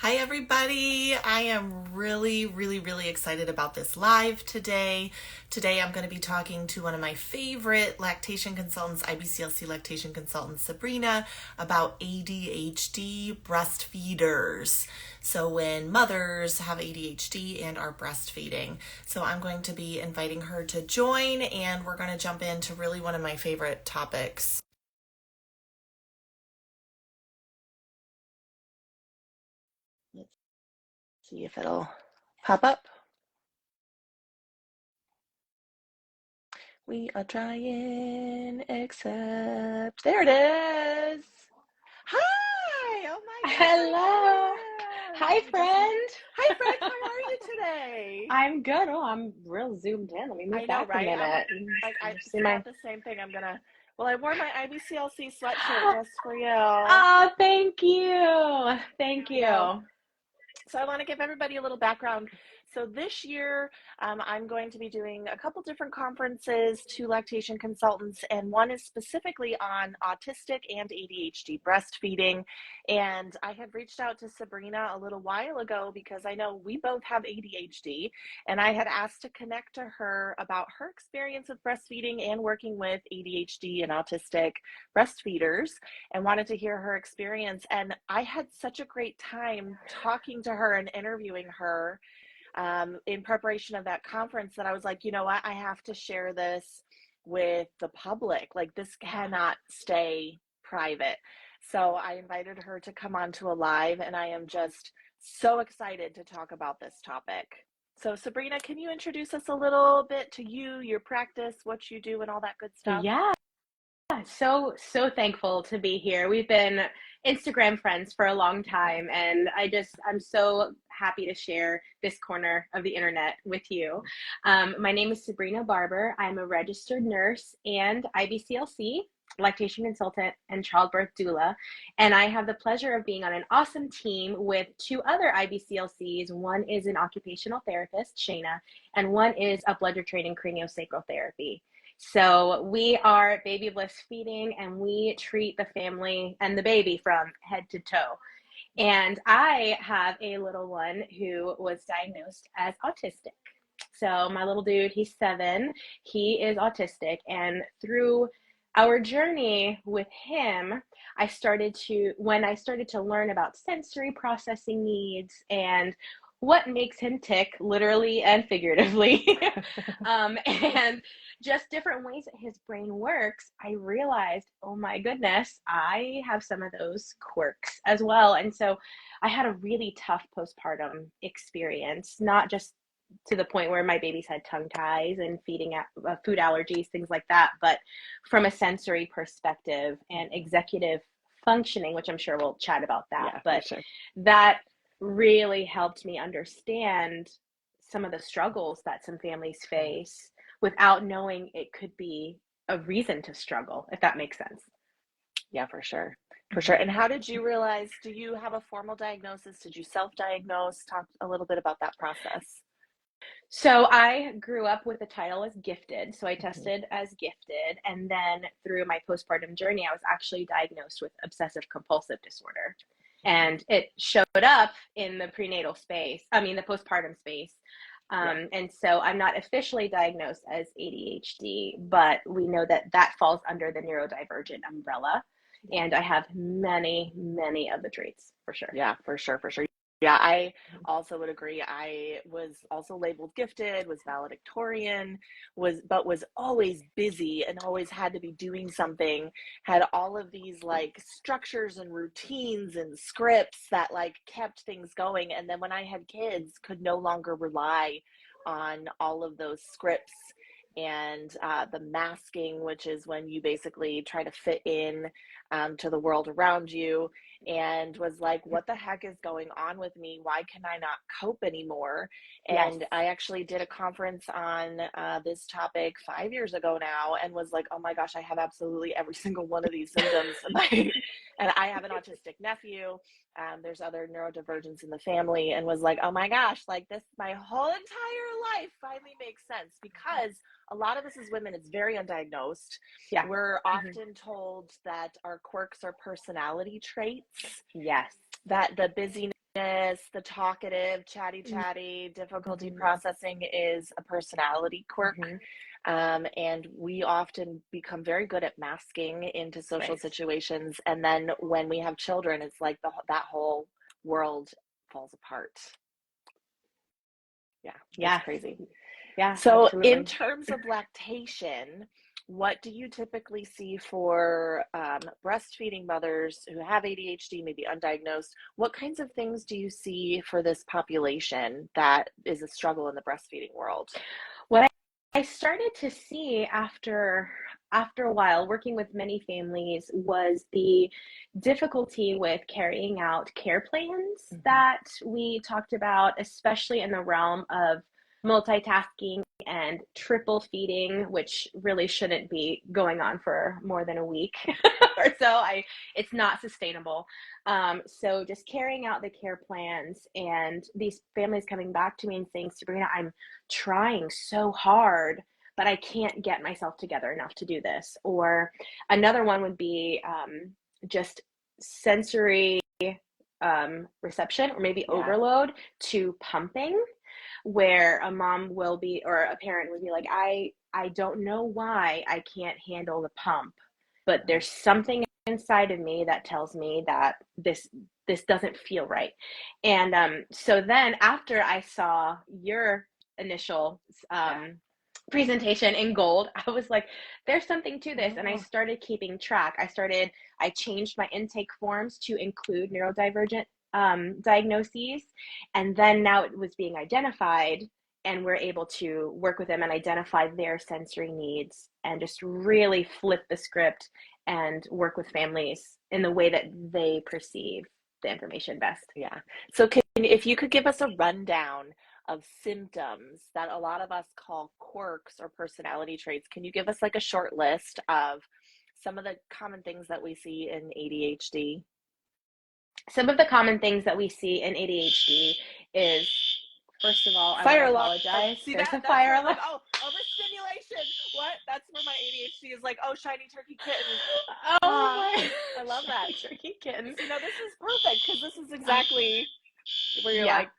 Hi, everybody. I am really excited about this live today. Today, I'm going to be talking to one of my favorite lactation consultants, IBCLC lactation consultant, Sabrina, about ADHD breastfeeders. So, when mothers have ADHD and are breastfeeding. So, I'm going to be inviting her to join, and we're going to jump into really one of my favorite topics. Let's see if it'll pop up. We are trying, except there it is. Hi! Oh my gosh, you're Hello. here. Hi, friend. Hi, friend. How are you today? I'm good. Oh, I'm real zoomed in. Let me I move know, back a right? I'm minute. like, I See my. thought the same thing. Well, I wore my IBCLC sweatshirt just for you. Oh, thank you. Thank I know. you. So I want to give everybody a little background. So this year, I'm going to be doing a couple different conferences to lactation consultants, and one is specifically on autistic and ADHD breastfeeding. And I had reached out to Sabrina a little while ago because I know we both have ADHD, and I had asked to connect to her about her experience with breastfeeding and working with ADHD and autistic breastfeeders, and wanted to hear her experience. And I had such a great time talking to her and interviewing her in preparation of that conference that I was like, you know what? I have to share this with the public. Like, this cannot stay private. So I invited her to come on to a live, and I am just so excited to talk about this topic. So Sabrina, can you introduce us a little bit to you, your practice, what you do, and all that good stuff? Yeah. So thankful to be here. We've been Instagram friends for a long time, and I'm so happy to share this corner of the internet with you. My name is Sabrina Barber. I'm a registered nurse and IBCLC, lactation consultant, and childbirth doula. And I have the pleasure of being on an awesome team with two other IBCLCs. One is an occupational therapist, Shayna, and one is a blended training craniosacral therapy. So we are baby bliss feeding, and we treat the family and the baby from head to toe. And I have a little one who was diagnosed as autistic. So my little dude, he's 7. He is autistic, and through our journey with him, when I started to learn about sensory processing needs and what makes him tick, literally and figuratively, and just different ways that his brain works, I realized, oh my goodness, I have some of those quirks as well. And so I had a really tough postpartum experience, not just to the point where my babies had tongue ties and food allergies, things like that, but from a sensory perspective and executive functioning, which I'm sure we'll chat about that. Yeah, but for sure. that really helped me understand some of the struggles that some families face without knowing it could be a reason to struggle, if that makes sense. Yeah, for sure. For sure. And how did you realize, do you have a formal diagnosis? Did you self-diagnose? Talk a little bit about that process. So I grew up with the title as gifted. So I Mhm. tested as gifted. And then through my postpartum journey, I was actually diagnosed with obsessive compulsive disorder. And it showed up in the the postpartum space. Yeah. And so I'm not officially diagnosed as ADHD, but we know that that falls under the neurodivergent umbrella. Yeah. And I have many of the traits for sure. Yeah, for sure, for sure. Yeah, I also would agree. I was also labeled gifted, was valedictorian, was always busy and always had to be doing something, had all of these like structures and routines and scripts that like kept things going. And then when I had kids, could no longer rely on all of those scripts and the masking, which is when you basically try to fit in to the world around you, and was like, what the heck is going on with me? Why can I not cope anymore? Yes. And I actually did a conference on this topic 5 years ago now, and was like, oh my gosh, I have absolutely every single one of these symptoms. And I have an autistic nephew. There's other neurodivergence in the family, and was like, oh my gosh, like this, my whole entire life finally makes sense, because a lot of us as women, it's very undiagnosed. Yeah. We're often told that our quirks are personality traits, Yes. that the busyness the talkative, chatty, difficulty Mm-hmm. processing is a personality quirk. Mm-hmm. And we often become very good at masking into social Right. situations. And then when we have children, it's like that whole world falls apart. Yeah, it's Yes. crazy. Yeah, So, in absolutely. terms of lactation, what do you typically see for breastfeeding mothers who have ADHD, maybe undiagnosed? What kinds of things do you see for this population that is a struggle in the breastfeeding world? What I started to see after a while working with many families was the difficulty with carrying out care plans Hmm. that we talked about, especially in the realm of multitasking and triple feeding, which really shouldn't be going on for more than a week or so. It's not sustainable. So just carrying out the care plans and these families coming back to me and saying, Sabrina, I'm trying so hard, but I can't get myself together enough to do this. Or another one would be just sensory reception or maybe Yeah. overload to pumping, where a mom will be or a parent would be like, I don't know why I can't handle the pump, but there's something inside of me that tells me that this doesn't feel right. And so then after I saw your initial Yeah. presentation in gold, I was like, there's something to this. And I Oh, started keeping track. I changed my intake forms to include neurodivergent diagnoses. And then now it was being identified, and we're able to work with them and identify their sensory needs and just really flip the script and work with families in the way that they perceive the information best. yeah. So, if you could give us a rundown of symptoms that a lot of us call quirks or personality traits, can you give us like a short list of some of the common things that we see in ADHD? Some of the common things that we see in ADHD is, first of all, I want Fire to alarm. apologize. See There's that? a That's where fire I'm like, alarm. oh, overstimulation. What? That's where my ADHD is like, oh, shiny turkey kitten. Oh Ah, my I love that. shiny turkey kitten. See, now this is perfect because this is Uh, exactly where you're yeah, like,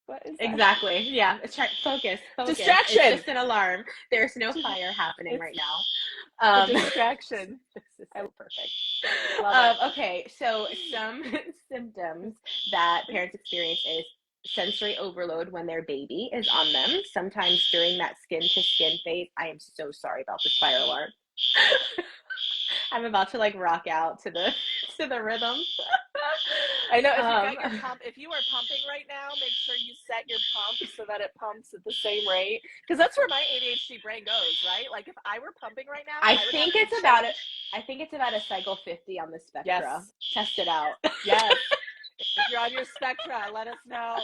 what is that? exactly. Yeah, it's try focus, focus. It's Distraction. just an alarm. There's no fire happening It's right now. a Um, distraction. this is I so perfect. love it. Okay, so some symptoms that parents experience is sensory overload when their baby is on them. Sometimes during that skin to skin phase. I am so sorry about this fire alarm. I'm about to like rock out to the to the rhythm. I know if you've um, got your pump, if you are pumping right now, make sure you set your pump so that it pumps at the same rate. Because that's where my ADHD brain goes, right? Like if I were pumping right now, I I would have think to it's about it. change. I think it's about a cycle 50 on the Spectra. Yes, Test it out. yes. If you're on your Spectra, let us know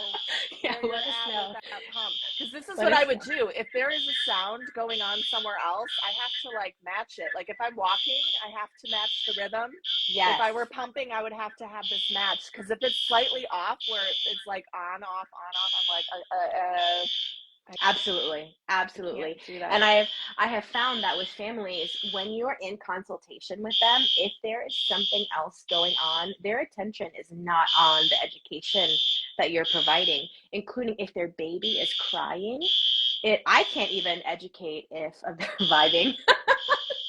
Yeah, where you're let us at with know. that pump. Because this is Let what us I would know. do. If there is a sound going on somewhere else, I have to like match it. Like if I'm walking, I have to match the rhythm. If Yes. I were pumping, I would have to have this match. Because if it's slightly off, where it's like on, off, I'm like, Absolutely, I can't absolutely. do that. And I have found that with families, when you're in consultation with them, if there is something else going on, their attention is not on the education that you're providing, including if their baby is crying. I can't even educate if I'm vibing.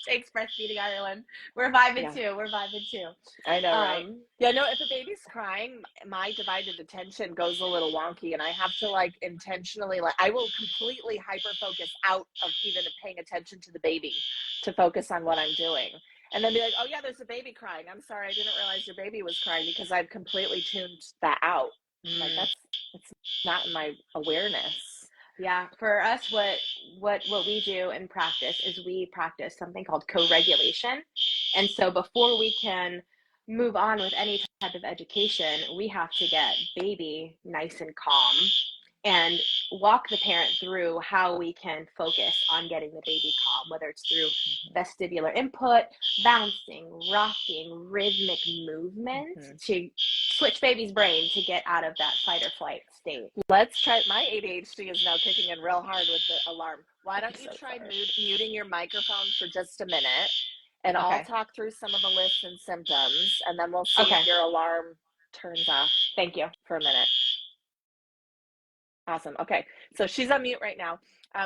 Takes breastfeeding Ireland. We're vibing Yeah. too. We're vibing too. I know, right? Um, Yeah, no, if a baby's crying, my divided attention goes a little wonky and I have to like intentionally like I will completely hyper focus out of even paying attention to the baby to focus on what I'm doing. And then be like, "Oh yeah, there's a baby crying. I'm sorry, I didn't realize your baby was crying because I've completely tuned that out." I'm like, mm, it's not in my awareness. Yeah, for us, what we do in practice is we practice something called co-regulation, and so before we can move on with any type of education, we have to get baby nice and calm and walk the parent through how we can focus on getting the baby calm, whether it's through vestibular input, bouncing, rocking, rhythmic movement Mm-hmm. to switch baby's brain to get out of that fight or flight state. Let's try. My ADHD is now kicking in real hard with the alarm. Why I'm don't you so try sorry. muting your microphone for just a minute and I'll Okay. talk through some of the lists and symptoms and then we'll see if Okay. your alarm turns off Thank you. for a minute. Awesome. Okay. So she's on mute right now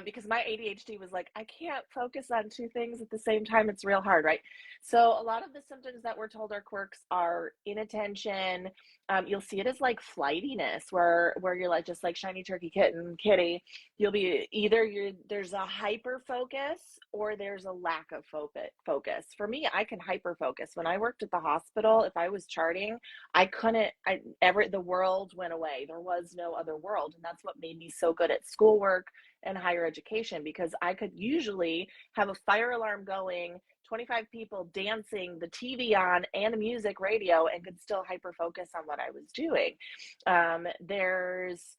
because my ADHD was like, I can't focus on two things at the same time. It's real hard, right? So a lot of the symptoms that we're told are quirks are inattention. You'll see it as like flightiness, where you're like just like shiny turkey kitten kitty. You'll be either there's a hyper focus or there's a lack of focus. For me, I can hyper focus. When I worked at the hospital, if I was charting, the world went away. There was no other world. And that's what made me so good at schoolwork and higher education, because I could usually have a fire alarm going, 25 people dancing, the TV on, and the music radio, and could still hyper focus on what I was doing. There's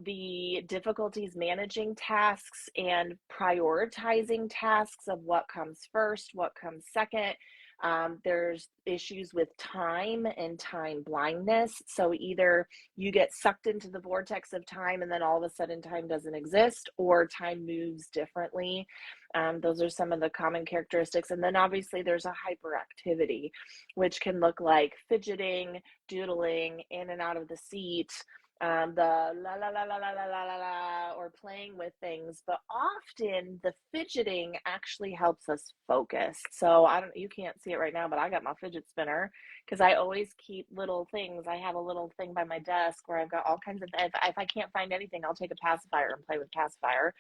the difficulties managing tasks and prioritizing tasks of what comes first, what comes second. There's issues with time and time blindness. So either you get sucked into the vortex of time and then all of a sudden time doesn't exist, or time moves differently. Those are some of the common characteristics. And then obviously there's a hyperactivity, which can look like fidgeting, doodling, in and out of the seat, the la la la la la la la la la, or playing with things. But often the fidgeting actually helps us focus. So you can't see it right now, but I got my fidget spinner because I always keep little things. I have a little thing by my desk where I've got all kinds of, if I can't find anything, I'll take a pacifier and play with pacifier.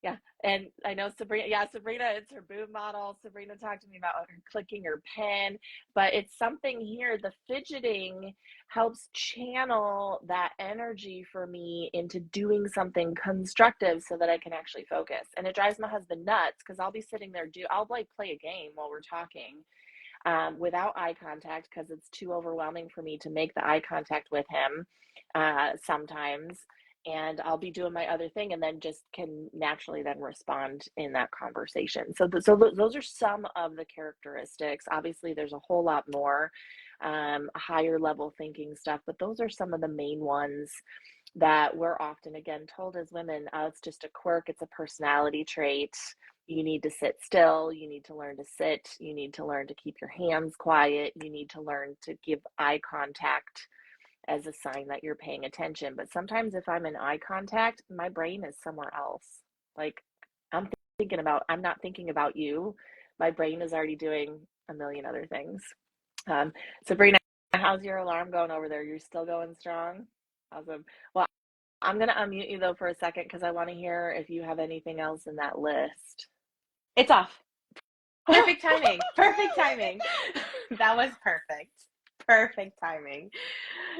Yeah. And I know Sabrina, it's her boob model. Sabrina talked to me about her clicking her pen, but it's something here. The fidgeting helps channel that energy for me into doing something constructive so that I can actually focus. And it drives my husband nuts because I'll be sitting there, I'll like play a game while we're talking without eye contact because it's too overwhelming for me to make the eye contact with him sometimes. And I'll be doing my other thing and then just can naturally then respond in that conversation. So those are some of the characteristics. Obviously, there's a whole lot more higher level thinking stuff, but those are some of the main ones that we're often, again, told as women, it's just a quirk, it's a personality trait. You need to sit still, you need to learn to sit, you need to learn to keep your hands quiet, you need to learn to give eye contact as a sign that you're paying attention. But sometimes if I'm in eye contact, my brain is somewhere else. Like I'm not thinking about you. My brain is already doing a million other things. Sabrina, how's your alarm going over there? You're still going strong? Awesome. Well, I'm going to unmute you though for a second because I want to hear if you have anything else in that list. It's off. Perfect timing. Perfect timing. That was perfect. Perfect timing.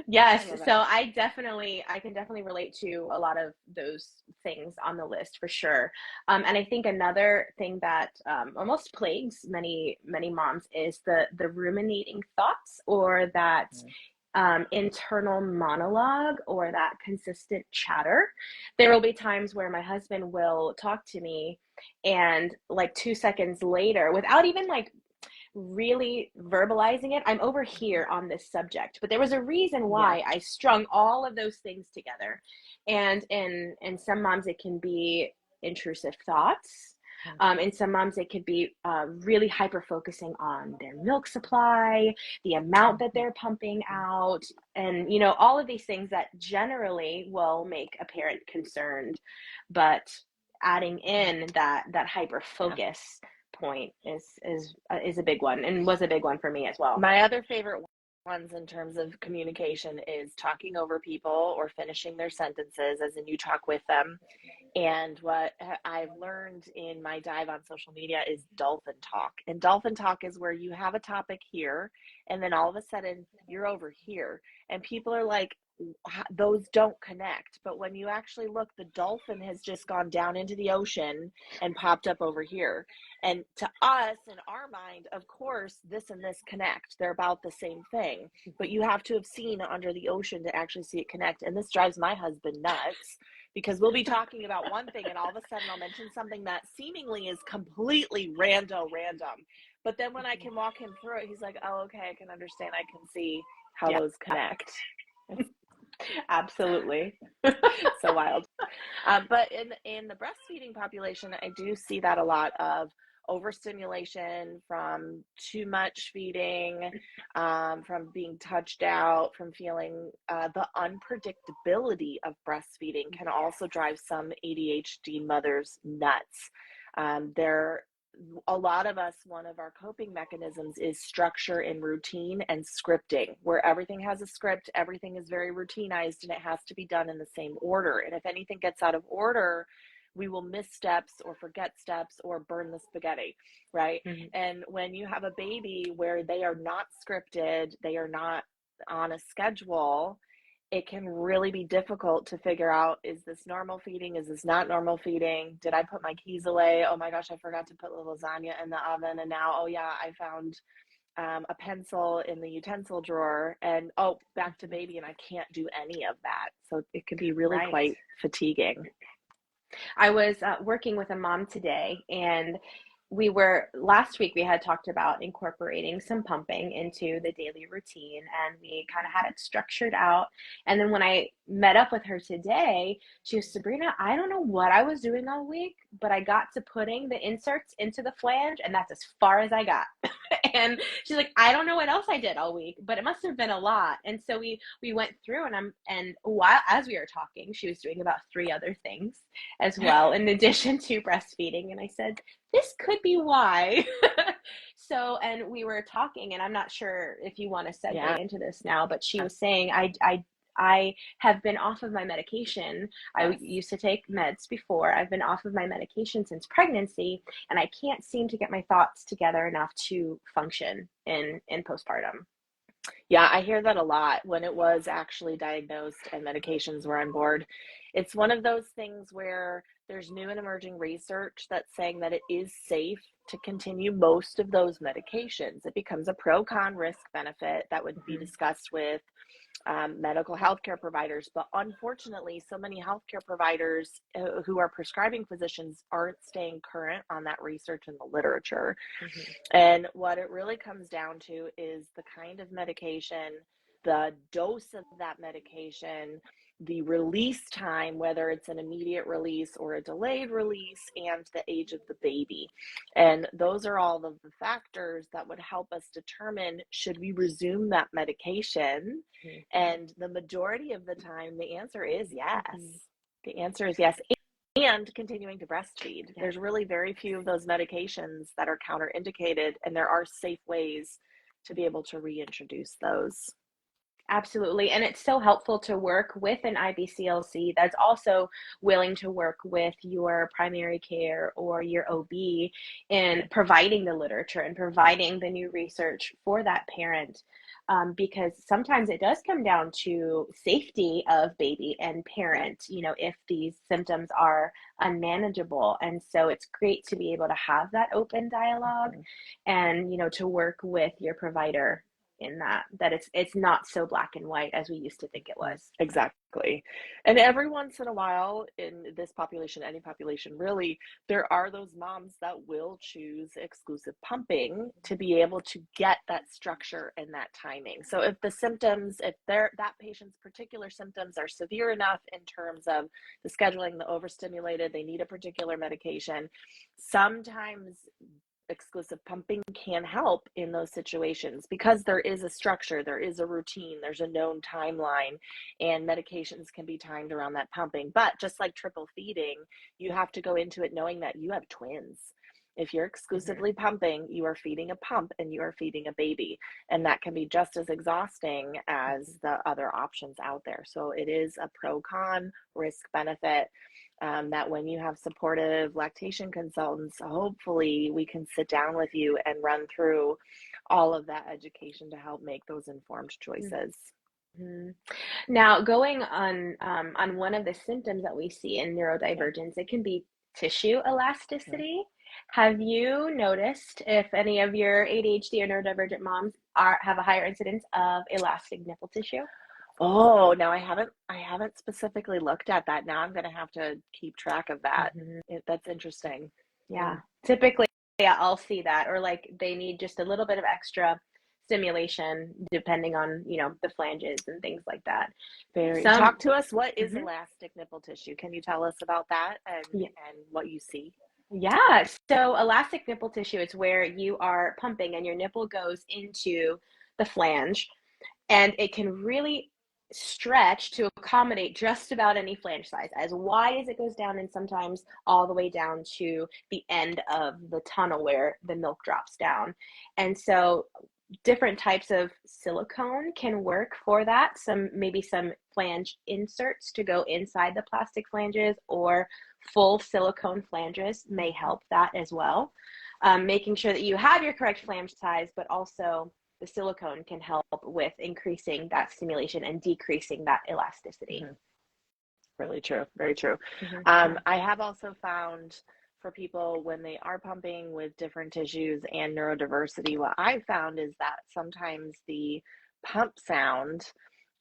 Yes. So I can definitely relate to a lot of those things on the list for sure. And I think another thing that almost plagues many moms is the ruminating thoughts, or that internal monologue, or that consistent chatter. There will be times where my husband will talk to me and like 2 seconds later, without even like really verbalizing it, I'm over here on this subject. But there was a reason why I strung all of those things together. And in some moms, it can be intrusive thoughts. In some moms, it could be really hyper focusing on their milk supply, the amount that they're pumping out, and all of these things that generally will make a parent concerned. But adding in that hyper focus point is a big one, and was a big one for me as well. My other favorite ones in terms of communication is talking over people or finishing their sentences, as in you talk with them. And what I've learned in my dive on social media is dolphin talk. And dolphin talk is where you have a topic here, and then all of a sudden you're over here. And people are like, those don't connect. But when you actually look, the dolphin has just gone down into the ocean and popped up over here. And to us, in our mind, of course, this and this connect. They're about the same thing. But you have to have seen under the ocean to actually see it connect. And this drives my husband nuts, because we'll be talking about one thing and all of a sudden I'll mention something that seemingly is completely random. But then when I can walk him through it, he's like, oh, okay, I can understand. I can see how those connect. Absolutely. So wild. But in the breastfeeding population, I do see that a lot of, overstimulation, from too much feeding, from being touched out, from feeling the unpredictability of breastfeeding can also drive some ADHD mothers nuts. There a lot of us, one of our coping mechanisms is structure and routine and scripting, where everything has a script, everything is very routinized, and it has to be done in the same order. And if anything gets out of order, we will miss steps or forget steps or burn the spaghetti, right? Mm-hmm. And when you have a baby where they are not scripted, they are not on a schedule, it can really be difficult to figure out, is this normal feeding? Is this not normal feeding? Did I put my keys away? Oh my gosh, I forgot to put the lasagna in the oven. And now, oh yeah, I found a pencil in the utensil drawer, and oh, back to baby, and I can't do any of that. So it can be really quite fatiguing. I was working with a mom today, and last week we had talked about incorporating some pumping into the daily routine, and we kind of had it structured out. And then when I met up with her today, she was, Sabrina, I don't know what I was doing all week, but I got to putting the inserts into the flange, and that's as far as I got. And she's like, I don't know what else I did all week, but it must have been a lot. And so we went through, and while as we were talking, she was doing about 3 other things as well, in addition to breastfeeding. And I said, this could be why. So, and we were talking, and I'm not sure if you want to segue into this now, but she was saying, I have been off of my medication. I used to take meds before. I've been off of my medication since pregnancy, and I can't seem to get my thoughts together enough to function in postpartum. Yeah, I hear that a lot. When it was actually diagnosed and medications were on board, it's one of those things where there's new and emerging research that's saying that it is safe to continue most of those medications. It becomes a pro-con risk benefit that would be discussed with medical healthcare providers. But unfortunately, so many healthcare providers who are prescribing physicians aren't staying current on that research and the literature. And what it really comes down to is the kind of medication, the dose of that medication, the release time, whether it's an immediate release or a delayed release, and the age of the baby. And those are all of the factors that would help us determine, should we resume that medication? And the majority of the time, the answer is yes. The answer is yes. And continuing to breastfeed. There's really very few of those medications that are counterindicated, and there are safe ways to be able to reintroduce those. Absolutely. And it's so helpful to work with an IBCLC that's also willing to work with your primary care or your OB in providing the literature and providing the new research for that parent. Because sometimes it does come down to safety of baby and parent, if these symptoms are unmanageable. And so it's great to be able to have that open dialogue and, to work with your provider in that it's not so black and white as we used to think it was. Exactly. And every once in a while in this population, any population really, there are those moms that will choose exclusive pumping to be able to get that structure and that timing. So if the symptoms, if that patient's particular symptoms are severe enough in terms of the scheduling, the overstimulated, they need a particular medication, sometimes exclusive pumping can help in those situations because there is a structure, there is a routine, there's a known timeline, and medications can be timed around that pumping. But just like triple feeding, you have to go into it knowing that you have twins. If you're exclusively pumping, you are feeding a pump and you are feeding a baby, and that can be just as exhausting as the other options out there. So it is a pro-con risk benefit. That when you have supportive lactation consultants, hopefully we can sit down with you and run through all of that education to help make those informed choices. Now, going on one of the symptoms that we see in neurodivergence, it can be tissue elasticity. Have you noticed if any of your ADHD or neurodivergent moms have a higher incidence of elastic nipple tissue? Oh, now I haven't specifically looked at that. Now I'm going to have to keep track of that. That's interesting. Yeah. Typically, I'll see that, or like they need just a little bit of extra stimulation depending on, the flanges and things like that. Talk to us. What is elastic nipple tissue? Can you tell us about that and what you see? Yeah, so elastic nipple tissue is where you are pumping and your nipple goes into the flange, and it can really stretch to accommodate just about any flange size, as wide as it goes down, and sometimes all the way down to the end of the tunnel where the milk drops down. And so different types of silicone can work for that. Maybe some flange inserts to go inside the plastic flanges, or full silicone flanges may help that as well. Making sure that you have your correct flange size, but also the silicone can help with increasing that stimulation and decreasing that elasticity. Mm-hmm. Really true. Very true. Mm-hmm. I have also found for people when they are pumping with different tissues and neurodiversity, what I've found is that sometimes the pump sound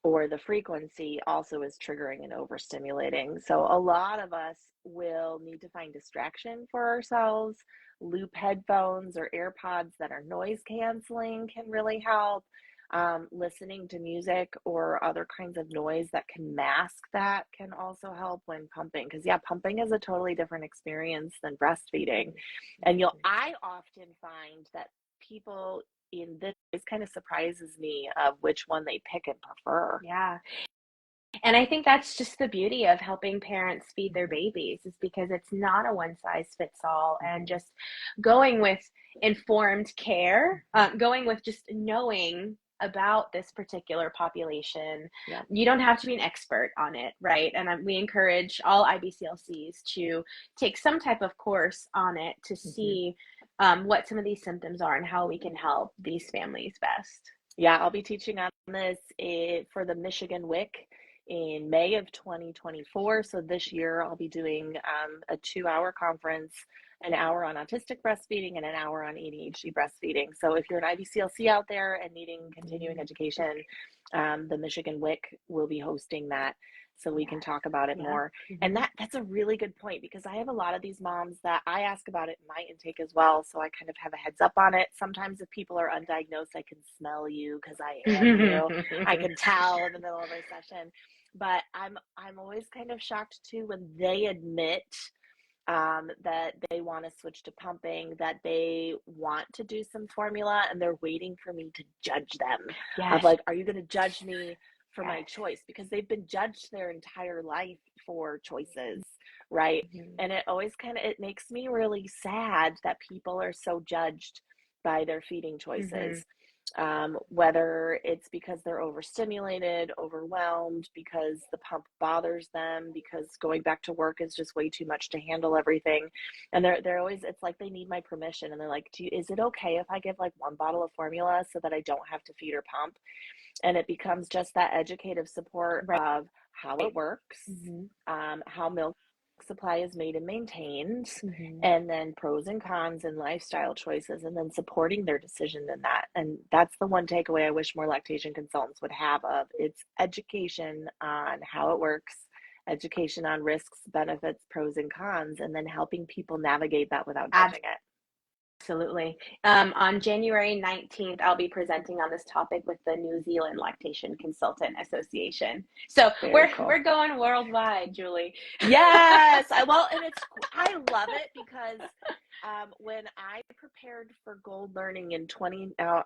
or the frequency also is triggering and overstimulating. So a lot of us will need to find distraction for ourselves. Loop headphones or AirPods that are noise canceling can really help. Listening to music or other kinds of noise that can mask that can also help when pumping. Because yeah, pumping is a totally different experience than breastfeeding. And I often find that people in this kind of surprises me of which one they pick and prefer. Yeah. And I think that's just the beauty of helping parents feed their babies, is because it's not a one size fits all, and just going with informed care, going with just knowing about this particular population. Yeah. You don't have to be an expert on it, right? And we encourage all IBCLCs to take some type of course on it to see what some of these symptoms are and how we can help these families best. Yeah, I'll be teaching on this for the Michigan WIC in May of 2024. So this year I'll be doing a 2-hour conference, an hour on autistic breastfeeding and an hour on ADHD breastfeeding. So if you're an IBCLC out there and needing continuing education, the Michigan WIC will be hosting that. So we can talk about it more. And that's a really good point, because I have a lot of these moms that I ask about it in my intake as well. So I kind of have a heads up on it. Sometimes if people are undiagnosed, I can smell you because I am you. I can tell in the middle of a session. But I'm always kind of shocked too when they admit that they want to switch to pumping, that they want to do some formula, and they're waiting for me to judge them. Yes. Of like, are you going to judge me for my choice? Because they've been judged their entire life for choices, right? And it always it makes me really sad that people are so judged by their feeding choices. Whether it's because they're overstimulated, overwhelmed, because the pump bothers them, because going back to work is just way too much to handle everything. And they're always, it's like they need my permission. And they're like, is it okay if I give like 1 bottle of formula so that I don't have to feed or pump? And it becomes just that educative support of how it works, how milk supply is made and maintained, and then pros and cons and lifestyle choices, and then supporting their decision in that. And that's the one takeaway I wish more lactation consultants would have of it's education on how it works, education on risks, benefits, pros and cons, and then helping people navigate that without judging it. Absolutely. On January 19th, I'll be presenting on this topic with the New Zealand Lactation Consultant Association. So we're going worldwide, Julie. Yes. I love it because when I prepared for Gold Learning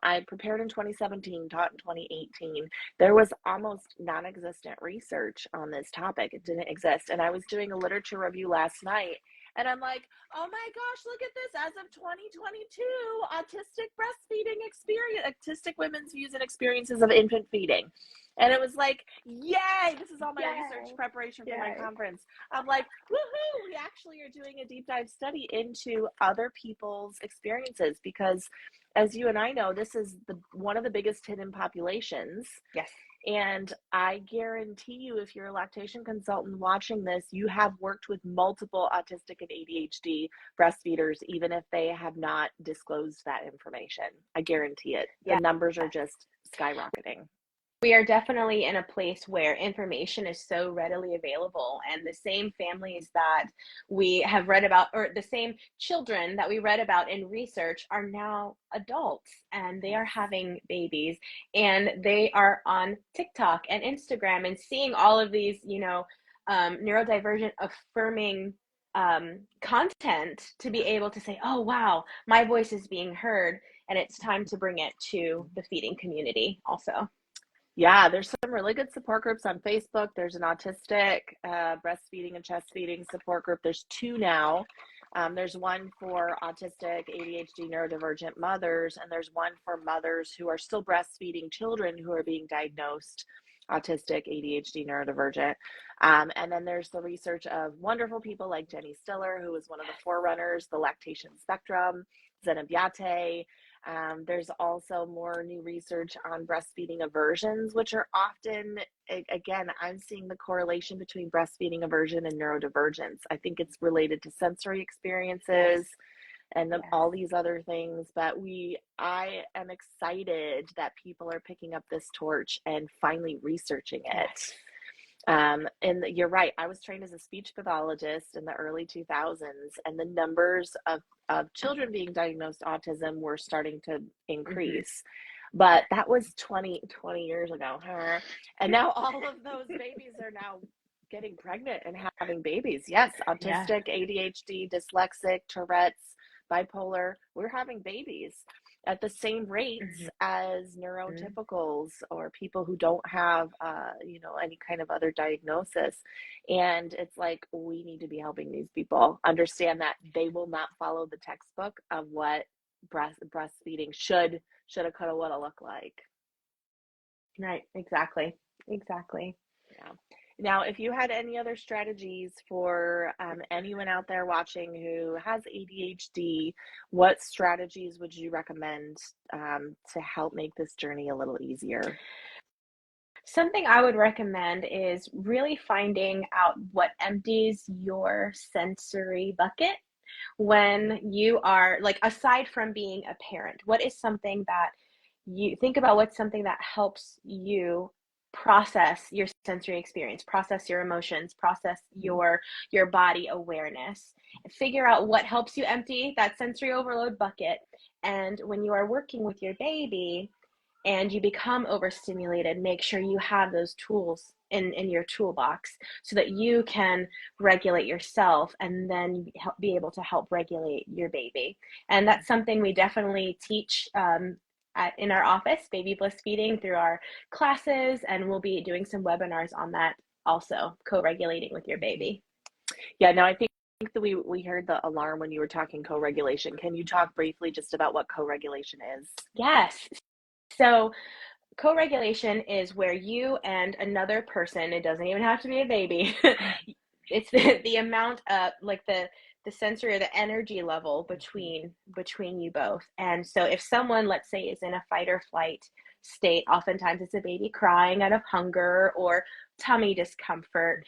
I prepared in 2017, taught in 2018. There was almost non-existent research on this topic. It didn't exist. And I was doing a literature review last night, and I'm like, oh my gosh, look at this. As of 2022, autistic breastfeeding experience, autistic women's views and experiences of infant feeding. And it was like, yay, this is all my research preparation for my conference. I'm like, woohoo, we actually are doing a deep dive study into other people's experiences, because as you and I know, this is one of the biggest hidden populations. Yes. And I guarantee you, if you're a lactation consultant watching this, you have worked with multiple autistic and ADHD breastfeeders, even if they have not disclosed that information. I guarantee it. The numbers are just skyrocketing. We are definitely in a place where information is so readily available, and the same families that we have read about, or the same children that we read about in research, are now adults, and they are having babies, and they are on TikTok and Instagram and seeing all of these, neurodivergent affirming content to be able to say, oh, wow, my voice is being heard, and it's time to bring it to the feeding community also. Yeah, there's some really good support groups on Facebook. There's an autistic breastfeeding and chest feeding support group. There's two now. There's one for autistic, ADHD, neurodivergent mothers, and there's one for mothers who are still breastfeeding children who are being diagnosed autistic, ADHD, neurodivergent. And then there's the research of wonderful people like Jenny Stiller, who was one of the forerunners, the lactation spectrum, Zenobbiate. There's also more new research on breastfeeding aversions, which are often, again, I'm seeing the correlation between breastfeeding aversion and neurodivergence. I think it's related to sensory experiences and all these other things, but I am excited that people are picking up this torch and finally researching it. And you're right. I was trained as a speech pathologist in the early 2000s, and the numbers of children being diagnosed autism were starting to increase. But that was 20 years ago. And now all of those babies are now getting pregnant and having babies. Yes, autistic, ADHD, dyslexic, Tourette's, bipolar, we're having babies at the same rates as neurotypicals or people who don't have, any kind of other diagnosis. And it's like, we need to be helping these people understand that they will not follow the textbook of what breastfeeding shoulda, coulda, woulda look like. Right. Exactly. Yeah. Now, if you had any other strategies for anyone out there watching who has ADHD, what strategies would you recommend to help make this journey a little easier? Something I would recommend is really finding out what empties your sensory bucket when you are, like, aside from being a parent, what is something that you think about, what's something that helps you process your sensory experience, process your emotions, process your body awareness, figure out what helps you empty that sensory overload bucket. And when you are working with your baby and you become overstimulated, make sure you have those tools in your toolbox so that you can regulate yourself and then be able to help regulate your baby. And that's something we definitely teach in our office, baby bliss feeding, through our classes, and we'll be doing some webinars on that also, co-regulating with your baby. Yeah, no, I think that we heard the alarm when you were talking co-regulation. Can you talk briefly just about what co-regulation is? Yes. So co-regulation is where you and another person, it doesn't even have to be a baby, it's the amount of, like, the sensory or the energy level between you both. And so if someone, let's say, is in a fight or flight state, oftentimes it's a baby crying out of hunger or tummy discomfort.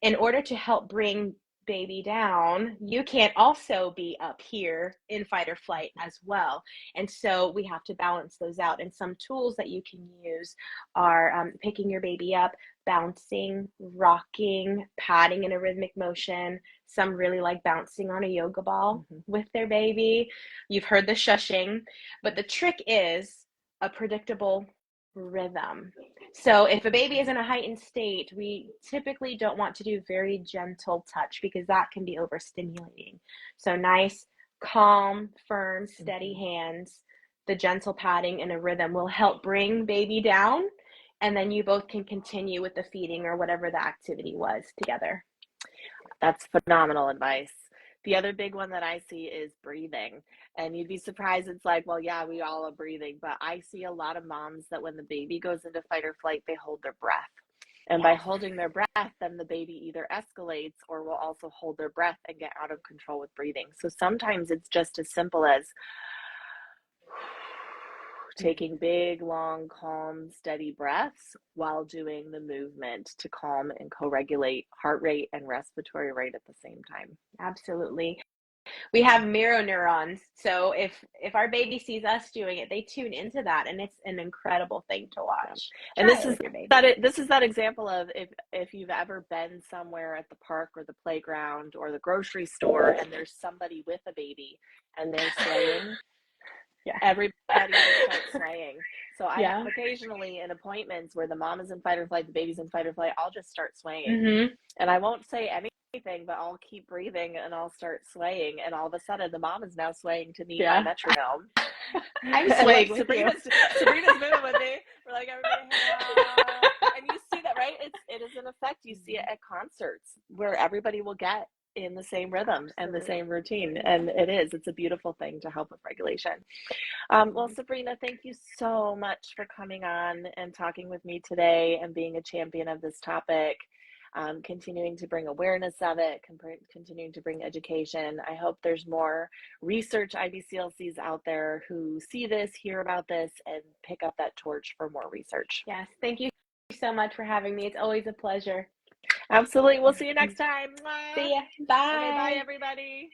In order to help bring baby down, you can't also be up here in fight or flight as well. And so we have to balance those out. And some tools that you can use are picking your baby up, bouncing, rocking, patting in a rhythmic motion. Some really like bouncing on a yoga ball with their baby. You've heard the shushing, but the trick is a predictable rhythm. So if a baby is in a heightened state, we typically don't want to do very gentle touch because that can be overstimulating. So nice, calm, firm, steady hands, the gentle patting in a rhythm will help bring baby down, and then you both can continue with the feeding or whatever the activity was together. That's phenomenal advice. The other big one that I see is breathing. And you'd be surprised. It's like, well, yeah, we all are breathing, but I see a lot of moms that when the baby goes into fight or flight, they hold their breath. And by holding their breath, then the baby either escalates or will also hold their breath and get out of control with breathing. So sometimes it's just as simple as taking big, long, calm, steady breaths while doing the movement to calm and co-regulate heart rate and respiratory rate at the same time. Absolutely. We have mirror neurons. So if our baby sees us doing it, they tune into that, and it's an incredible thing to watch. And this is that example of if you've ever been somewhere at the park or the playground or the grocery store and there's somebody with a baby and they're swaying, Yeah. everybody will start swaying. So I Yeah. have occasionally in appointments where the mom is in fight or flight, the baby's in fight or flight, I'll just start swaying. Mm-hmm. And I won't say anything, but I'll keep breathing and I'll start swaying. And all of a sudden, the mom is now swaying to meet my Yeah. metronome. I'm And swaying like with you. Sabrina's moving with me. We're like, everybody, hey, and you see that, right? It is an effect. You see it at concerts where everybody will get in the same rhythm and the same routine. And it's a beautiful thing to help with regulation. Well, Sabrina, thank you so much for coming on and talking with me today and being a champion of this topic, continuing to bring awareness of it, continuing to bring education. I hope there's more research IBCLCs out there who see this, hear about this, and pick up that torch for more research. Yes. Thank you so much for having me. It's always a pleasure. Absolutely. We'll see you next time. See ya. Okay, bye, Bye. everybody.